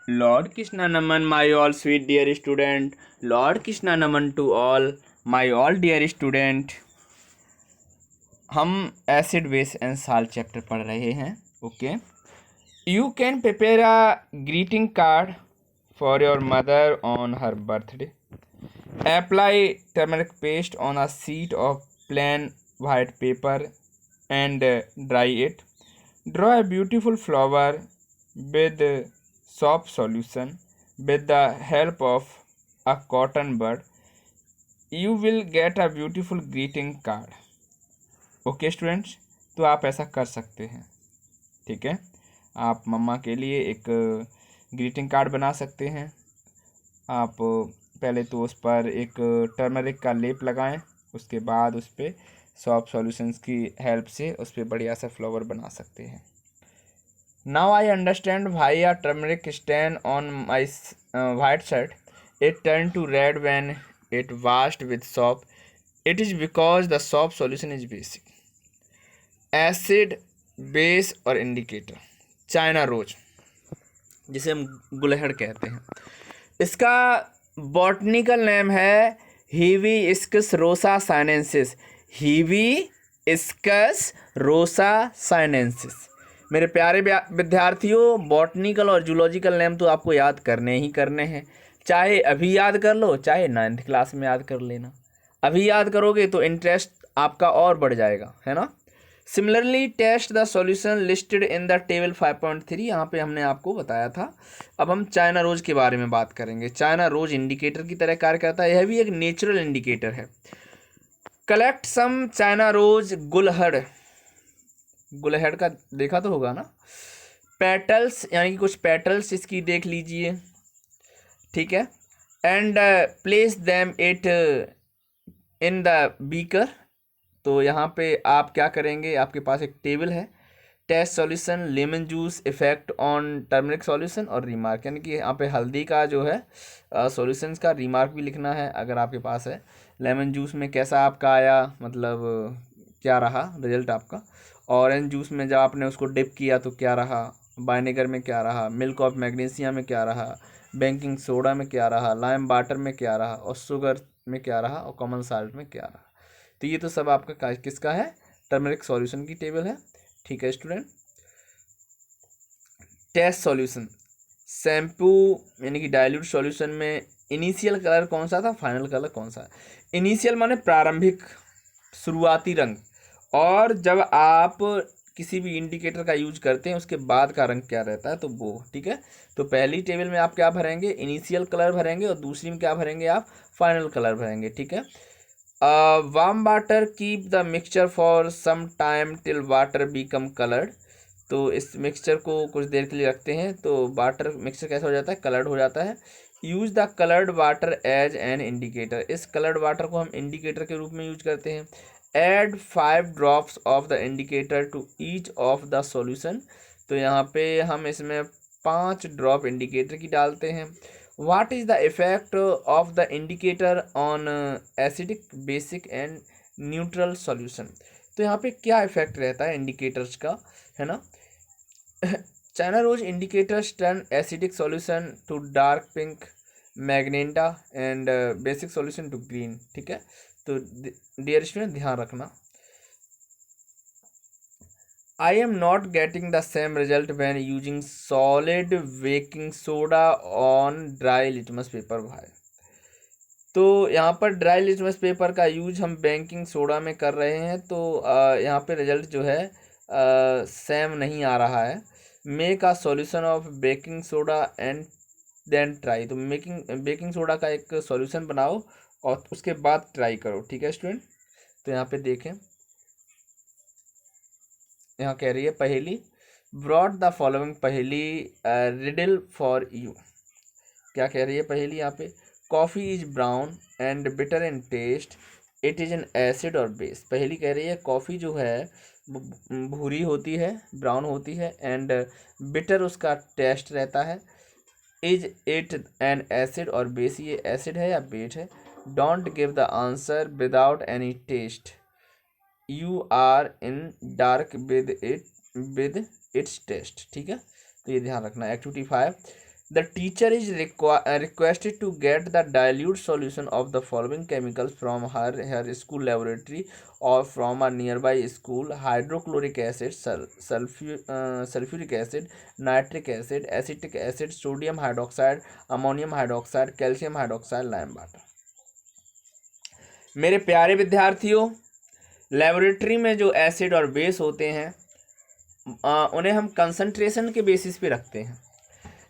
Lord Krishna Naman, my all sweet dear student. Lord Krishna Naman to all my all dear student. हम acid base and salt chapter पढ़ रहे हैं. Okay. You can prepare a greeting card for your mother on her birthday. Apply turmeric paste on a sheet of plain white paper and dry it. Draw a beautiful flower with soap solution with the help of a cotton bud. You will get a beautiful greeting card. Okay students, तो आप ऐसा कर सकते हैं. ठीक है, आप मम्मा के लिए एक ग्रीटिंग कार्ड बना सकते हैं. आप पहले तो उस पर एक टर्मरिक का लेप लगाएं, उसके बाद उस पर सॉफ्ट सॉल्यूशंस की हेल्प से उस पर बढ़िया सा फ्लावर बना सकते हैं. Now I understand why a turmeric stain on my white shirt it turn to red when it washed with soap. It is because the soap solution is basic. Acid base और indicator. China rose, जिसे हम गुलहड़ कहते हैं, इसका botanical name है hibiscus rosa sinensis. Hibiscus rosa sinensis. मेरे प्यारे विद्यार्थियों, बॉटनिकल और जूलॉजिकल नेम तो आपको याद करने ही करने हैं. चाहे अभी याद कर लो, चाहे 9th क्लास में याद कर लेना. अभी याद करोगे तो इंटरेस्ट आपका और बढ़ जाएगा, है ना. Similarly test the solution listed in the table 5.3. यहाँ पे हमने आपको बताया था. अब हम चाइना रोज के बारे में बात करेंगे. चाइना रोज इंडिकेटर की तरह कार्य करता है. यह भी एक नेचुरल इंडिकेटर है. कलेक्ट सम चाइना रोज गुलहड़. गुलहड़ का देखा तो होगा ना. पेटल्स, यानी कि कुछ पेटल्स इसकी देख लीजिए. ठीक है. And place them it in the beaker. तो यहाँ पे आप क्या करेंगे, आपके पास एक टेबल है. Test solution, lemon juice, effect on turmeric solution और रिमार्क, यानी कि यहाँ पे हल्दी का जो है सॉल्यूशंस का रिमार्क भी लिखना है अगर आपके पास है. लेमन जूस में कैसा आपका आया, मतलब क्या रहा रिजल्ट आपका. ऑरेंज जूस में जब आपने उसको डिप किया तो क्या रहा. वाइनेगर में क्या रहा. मिल्क ऑफ मैग्नीशिया में क्या रहा. बेकिंग सोडा में क्या रहा. लाइम वाटर में क्या रहा. और शुगर में क्या रहा. और कॉमन साल्ट में क्या रहा. तो ये तो सब आपका किसका है, टर्मरिक सॉल्यूशन की टेबल है. ठीक है स्टूडेंट. Test solution. शैम्पू यानी कि डाइल्यूट सॉल्यूशन में इनिशियल कलर कौन सा था, फाइनल कलर कौन सा. इनिशियल माने प्रारंभिक, शुरुआती रंग. और जब आप किसी भी इंडिकेटर का यूज करते हैं उसके बाद का रंग क्या रहता है, तो वो. ठीक है. तो पहली टेबल में आप क्या भरेंगे, इनिशियल कलर भरेंगे, और दूसरी में क्या भरेंगे आप, फाइनल कलर भरेंगे. ठीक है. Warm water keep the mixture for some time till water become coloured. तो इस मिक्सचर को कुछ देर के लिए रखते हैं तो वाटर मिक्सचर कैसा हो जाता है, कलर्ड हो जाता है. Use the coloured water as an indicator. इस कलर्ड वाटर को हम इंडिकेटर के रूप में यूज करते हैं. Add 5 drops of the indicator to each of the solution. तो यहाँ पे हम इसमें 5 ड्रॉप इंडिकेटर की डालते हैं. What is the effect of the indicator on acidic, basic and neutral solution. तो यहाँ पे क्या इफेक्ट रहता है इंडिकेटर्स का, है ना. China rose indicators turn acidic solution to dark pink, magenta and basic solution to green. ठीक है. तो डियर स्टूडेंट ध्यान रखना. I am not getting the same result when using solid baking soda on dry litmus paper. भाई, तो यहाँ पर dry litmus paper का यूज हम बेकिंग सोडा में कर रहे हैं, तो यहाँ पे रिजल्ट जो है सेम नहीं आ रहा है. Make a solution of baking soda and then try. तो बेकिंग सोडा का एक सॉल्यूशन बनाओ और उसके बाद ट्राई करो. ठीक है स्टूडेंट. तो यहाँ पे देखें, यहाँ कह रही है पहेली. ब्रॉड द फॉलोइंग पहेली रिडल फॉर यू. क्या कह रही है पहेली यहाँ पे. Coffee is brown and bitter in taste, it is an acid or base. पहेली कह रही है कॉफ़ी जो है भूरी होती है, ब्राउन होती है, एंड बिटर उसका टेस्ट रहता है. Is it an acid or base, ये एसिड है या बेस है. Don't give the answer without any taste, you are in dark with its taste. ठीक है. तो ये ध्यान रखना. Activity 5, The teacher is requested to get the dilute solution of the following chemicals from her school laboratory or from a nearby school: hydrochloric acid, sulfuric acid, nitric acid, acetic acid, sodium hydroxide, ammonium hydroxide, calcium hydroxide, lime water। मेरे प्यारे विद्यार्थियों, laboratory में जो acid or base होते हैं उन्हें हम concentration के बेसिस पे रखते हैं।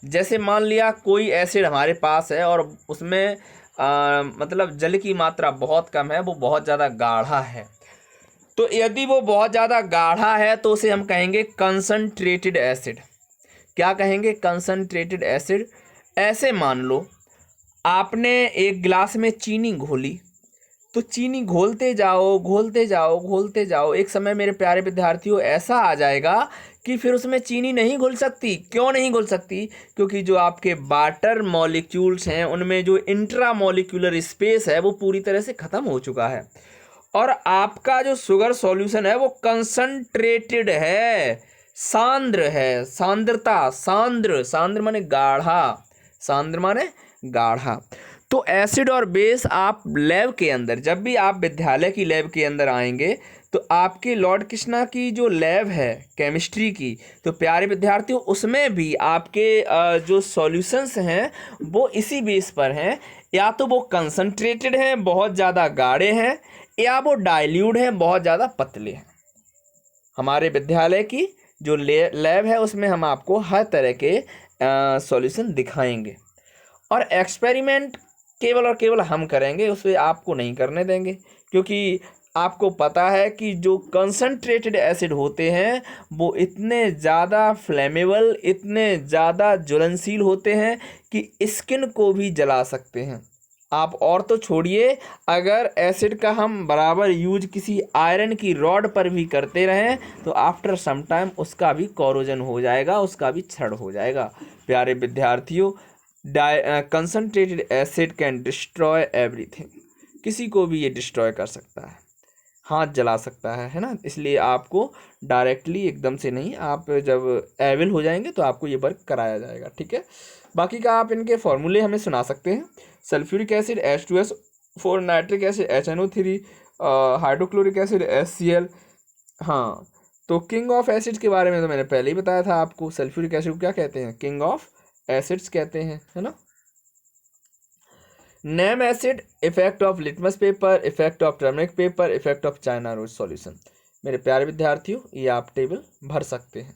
जैसे मान लिया कोई एसिड हमारे पास है और उसमें मतलब जल की मात्रा बहुत कम है, वो बहुत ज़्यादा गाढ़ा है, तो यदि वो बहुत ज़्यादा गाढ़ा है तो उसे हम कहेंगे कंसंट्रेटेड एसिड। क्या कहेंगे? Concentrated acid. ऐसे मान लो आपने एक गिलास में चीनी घोली, तो चीनी घोलते जाओ घोलते जाओ घोलते जाओ, एक समय मेरे प्यारे विद्यार्थियों ऐसा आ जाएगा कि फिर उसमें चीनी नहीं घुल सकती। क्यों नहीं घुल सकती? क्योंकि जो आपके वाटर मॉलिक्यूल्स हैं उनमें जो इंट्रा मॉलिक्यूलर स्पेस है वो पूरी तरह से ख़त्म हो चुका है, और आपका जो शुगर सॉल्यूशन है वो कंसंट्रेटेड है, सांद्र है। सांद्रता, सांद्र, सांद्र माने गाढ़ा, सांद्र माने गाढ़ा। तो एसिड और बेस आप लैब के अंदर, जब भी आप विद्यालय की लैब के अंदर आएंगे तो आपके लॉर्ड कृष्णा की जो लैब है केमिस्ट्री की, तो प्यारे विद्यार्थियों उसमें भी आपके जो सॉल्यूशंस हैं वो इसी बेस पर हैं। या तो वो कंसंट्रेटेड हैं, बहुत ज़्यादा गाढ़े हैं, या वो डाइल्यूट हैं, बहुत ज़्यादा पतले हैं। हमारे विद्यालय की जो लैब है उसमें हम आपको हर तरह के सॉल्यूशन दिखाएंगे, और एक्सपेरिमेंट केवल और केवल हम करेंगे, उसे आपको नहीं करने देंगे, क्योंकि आपको पता है कि जो कंसंट्रेटेड एसिड होते हैं वो इतने ज़्यादा फ्लेमेबल, इतने ज़्यादा ज्वलनशील होते हैं कि स्किन को भी जला सकते हैं। आप और तो छोड़िए, अगर एसिड का हम बराबर यूज किसी आयरन की रॉड पर भी करते रहें तो आफ्टर सम टाइम उसका भी कोरोजन हो जाएगा, उसका भी क्षरण हो जाएगा। प्यारे विद्यार्थियों, concentrated acid can destroy everything. किसी को भी ये डिस्ट्रॉय कर सकता है, हाथ जला सकता है ना। इसलिए आपको डायरेक्टली एकदम से नहीं, आप जब एविल हो जाएंगे तो आपको ये वर्क कराया जाएगा, ठीक है। बाकी का आप इनके फॉर्मूले हमें सुना सकते हैं। Sulphuric acid H2S4, nitric acid HNO3, hydrochloric acid HCl। हाँ, तो किंग ऑफ एसिड्स के बारे में तो मैंने पहले ही बताया था आपको। सल्फ्यूरिक एसिड को क्या कहते हैं? किंग ऑफ एसिड्स कहते हैं, है ना। Name acid, effect of litmus paper, effect of turmeric paper, effect of China rose solution. मेरे प्यारे विद्यार्थियों, ये आप टेबल भर सकते हैं।